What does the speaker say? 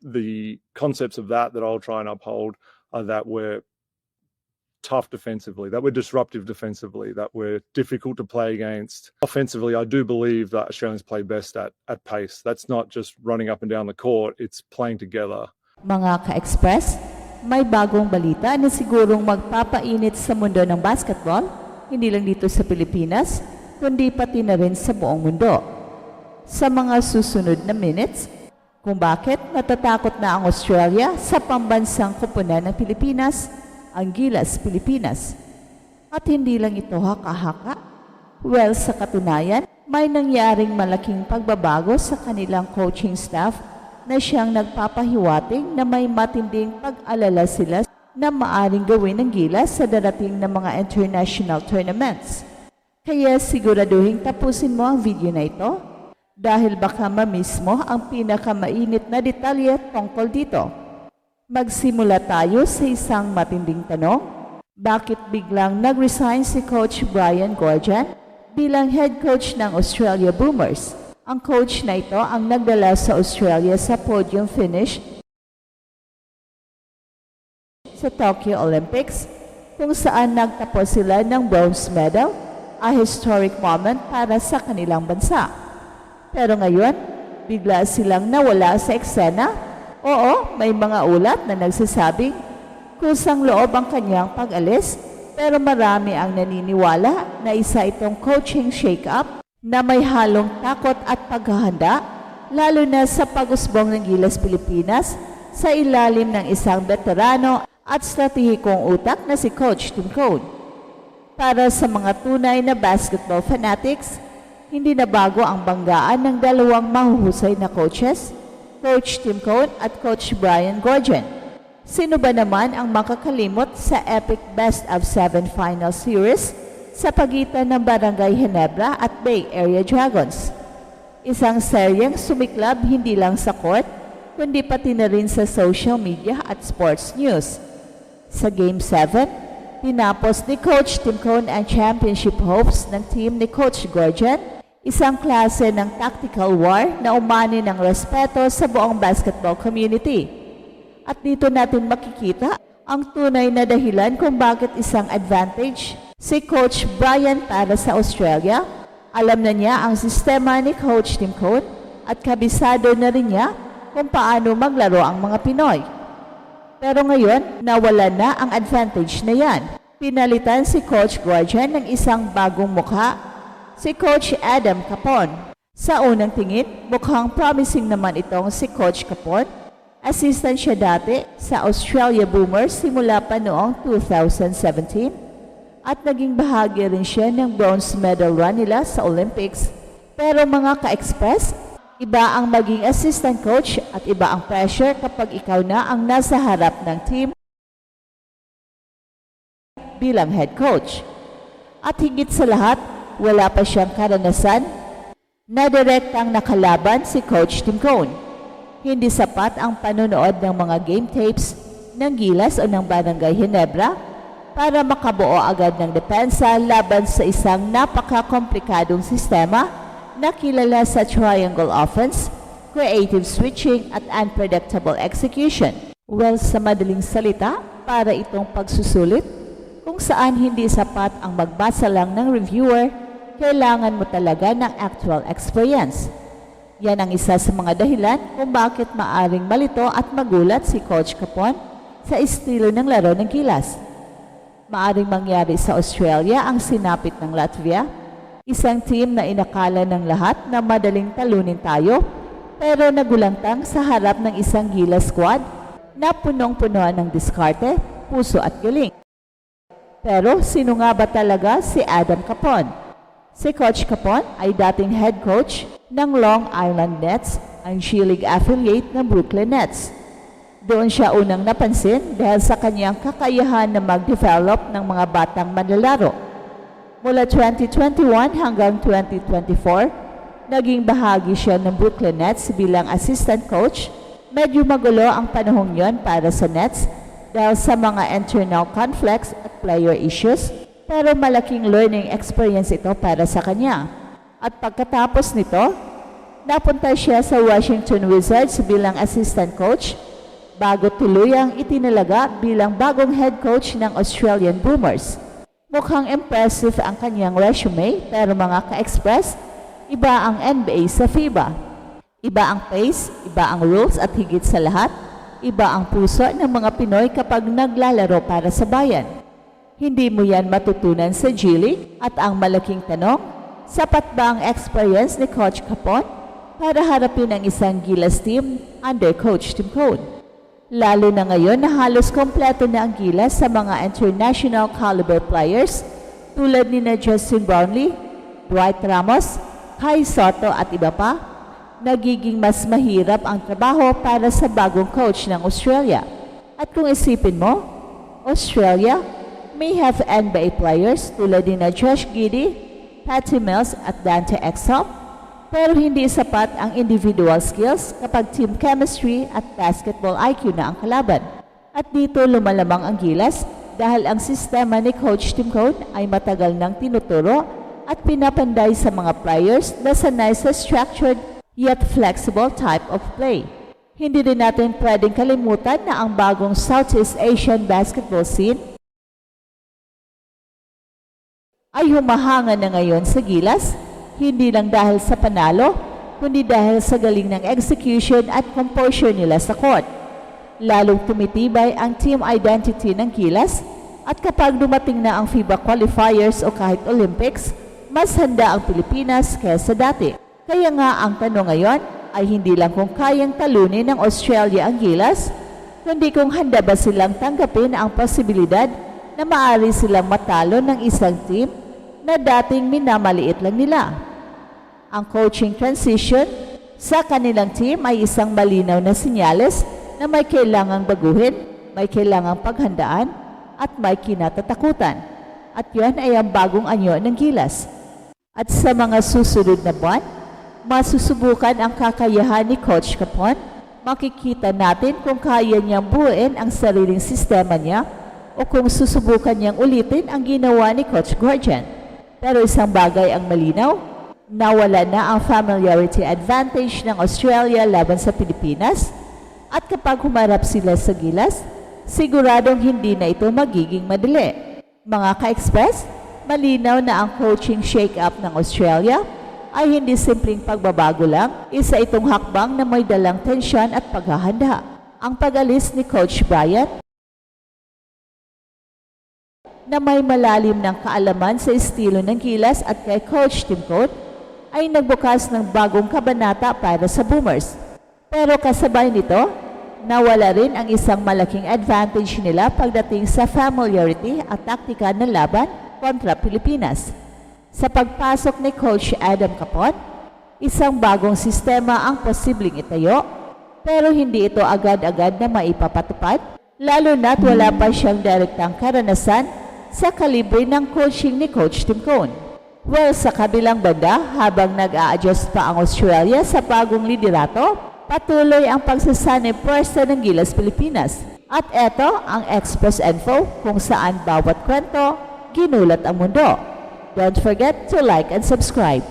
the concepts of that I'll try and uphold are that we're tough defensively, that we're disruptive defensively, that we're difficult to play against. Offensively, I do believe that Australians play best at pace. That's not just running up and down the court, it's playing together. Mga ka-Express, may bagong balita na sigurong magpapainit sa mundo ng basketball, hindi lang dito sa Pilipinas, kundi pati na rin sa buong mundo. Sa mga susunod na minutes, kung bakit natatakot na ang Australia sa pambansang koponan ng Pilipinas, ang Gilas Pilipinas. At hindi lang ito haka-haka. Well, sa katunayan, may nangyaring malaking pagbabago sa kanilang coaching staff na siyang nagpapahiwatig na may matinding pag-alala sila na maaring gawin ng Gilas sa darating na mga international tournaments. Kaya siguraduhin tapusin mo ang video na ito dahil baka ma-miss mo ang pinakamainit na detalye tungkol dito. Magsimula tayo sa isang matinding tanong. Bakit biglang nag-resign si Coach Brian Goorjian bilang head coach ng Australia Boomers? Ang coach na ito ang nagdala sa Australia sa podium finish sa Tokyo Olympics kung saan nagtapos sila ng bronze medal, a historic moment para sa kanilang bansa. Pero ngayon, bigla silang nawala sa eksena. Oo, may mga ulat na nagsasabing kusang loob ang kanyang pag-alis, pero marami ang naniniwala na isa itong coaching shake-up na may halong takot at paghahanda, lalo na sa pag-usbong ng Gilas Pilipinas sa ilalim ng isang veterano at stratehikong utak na si Coach Tim Cone. Para sa mga tunay na basketball fanatics, hindi na bago ang banggaan ng dalawang mahuhusay na coaches, Coach Tim Cone at Coach Brian Goorjian. Sino ba naman ang makakalimot sa epic Best of 7 Final Series sa pagitan ng Barangay Ginebra at Bay Area Dragons? Isang seryeng sumiklab hindi lang sa court, kundi pati na rin sa social media at sports news. Sa Game 7, tinapos ni Coach Tim Cone ang championship hopes ng team ni Coach Goorjian, isang klase ng tactical war na umani ng respeto sa buong basketball community. At dito natin makikita ang tunay na dahilan kung bakit isang advantage si Coach Brian para sa Australia. Alam na niya ang sistema ni Coach Tim Cone at kabisado na rin niya kung paano maglaro ang mga Pinoy. Pero ngayon, nawala na ang advantage na yan. Pinalitan si Coach Goorjian ng isang bagong mukha, si Coach Adam Capon. Sa unang tingin, mukhang promising naman itong si Coach Capon. Assistant siya dati sa Australia Boomers simula pa noong 2017 at naging bahagi rin siya ng bronze medal run nila sa Olympics. Pero mga ka-Express, iba ang maging assistant coach at iba ang pressure kapag ikaw na ang nasa harap ng team bilang head coach. At higit sa lahat, wala pa siyang karanasan na direktang nakalaban si Coach Tim Cone. Hindi sapat ang panonood ng mga game tapes ng Gilas o ng Barangay Ginebra para makabuo agad ng depensa laban sa isang napaka-komplikadong sistema na kilala sa triangle offense, creative switching at unpredictable execution. Well, sa madaling salita, para itong pagsusulit kung saan hindi sapat ang magbasa lang ng reviewer, kailangan mo talaga ng actual experience. Yan ang isa sa mga dahilan kung bakit maaring malito at magulat si Coach Capon sa estilo ng laro ng Gilas. Maaring mangyari sa Australia ang sinapit ng Latvia, isang team na inakala ng lahat na madaling talunin tayo, pero nagulantang sa harap ng isang Gilas squad na punong-punuan ng diskarte, puso at galing. Pero sino nga ba talaga si Adam Capon? Si Coach Capon ay dating head coach ng Long Island Nets, ang G-League affiliate ng Brooklyn Nets. Doon siya unang napansin dahil sa kanyang kakayahan na mag-develop ng mga batang manlalaro. Mula 2021 hanggang 2024, naging bahagi siya ng Brooklyn Nets bilang assistant coach. Medyo magulo ang panahong yon para sa Nets dahil sa mga internal conflicts at player issues, pero malaking learning experience ito para sa kanya. At pagkatapos nito, Napunta siya sa Washington Wizards bilang assistant coach bago tuluyang itinalaga bilang bagong head coach ng Australian Boomers. Mukhang impressive ang kanyang resume pero mga ka-express, iba ang NBA sa FIBA. Iba ang pace, iba ang rules at higit sa lahat, iba ang puso ng mga Pinoy kapag naglalaro para sa bayan. Hindi mo yan matutunan sa G League at ang malaking tanong, sapat ba ang experience ni Coach Capon para harapin ang isang Gilas team under Coach Tim Cone? Lalo na ngayon na halos kompleto na ang Gilas sa mga international caliber players tulad ni na Justin Brownlee, Dwight Ramos, Kai Soto at iba pa, nagiging mas mahirap ang trabaho para sa bagong coach ng Australia. At kung isipin mo, Australia may have NBA players tulad ni na Josh Giddey, Patty Mills at Dante Exum, pero hindi sapat ang individual skills kapag team chemistry at basketball IQ na ang kalaban. At dito lumalamang ang Gilas dahil ang sistema ni Coach Tim Cone ay matagal nang tinuturo at pinapanday sa mga players na sanay sa structured yet flexible type of play. Hindi rin natin pwedeng kalimutan na ang bagong Southeast Asian basketball scene ay humahanga na ngayon sa Gilas, hindi lang dahil sa panalo, kundi dahil sa galing ng execution at composure nila sa court. Lalong tumitibay ang team identity ng Gilas at kapag dumating na ang FIBA qualifiers o kahit Olympics, mas handa ang Pilipinas kaysa dati. Kaya nga ang tanong ngayon ay hindi lang kung kayang talunin ng Australia ang Gilas, kundi kung handa ba silang tanggapin ang posibilidad na maaari silang matalo ng isang team na dating minamaliit lang nila. Ang coaching transition sa kanilang team ay isang malinaw na senyales na may kailangang baguhin, may kailangang paghandaan, at may kinatatakutan. At yan ay ang bagong anyo ng Gilas. At sa mga susunod na buwan, masusubukan ang kakayahan ni Coach Capon. Makikita natin kung kaya niyang buuin ang sariling sistema niya o kung susubukan niyang ulitin ang ginawa ni Coach Gorgian. Pero isang bagay ang malinaw, nawala na ang familiarity advantage ng Australia laban sa Pilipinas at kapag humarap sila sa Gilas, siguradong hindi na ito magiging madali. Mga ka-express, malinaw na ang coaching shake-up ng Australia ay hindi simpleng pagbabago lang, isa itong hakbang na may dalang tensyon at paghahanda. Ang pag-alis ni Coach Bryant na may malalim ng kaalaman sa estilo ng Gilas at kay Coach Tim Cone ay nagbukas ng bagong kabanata para sa Boomers. Pero kasabay nito, nawala rin ang isang malaking advantage nila pagdating sa familiarity at taktika ng laban kontra Pilipinas. Sa pagpasok ni Coach Adam Capon, isang bagong sistema ang posibleng itayo, pero hindi ito agad-agad na maipapatupad, lalo na't wala pa siyang direktang karanasan sa kalibre ng coaching ni Coach Tim Cone. Well, sa kabilang banda, habang nag-a-adjust pa ang Australia sa bagong liderato, patuloy ang pagsasanay pwersa ng Gilas Pilipinas. At eto ang Express Info kung saan bawat kwento, ginulat ang mundo. Don't forget to like and subscribe.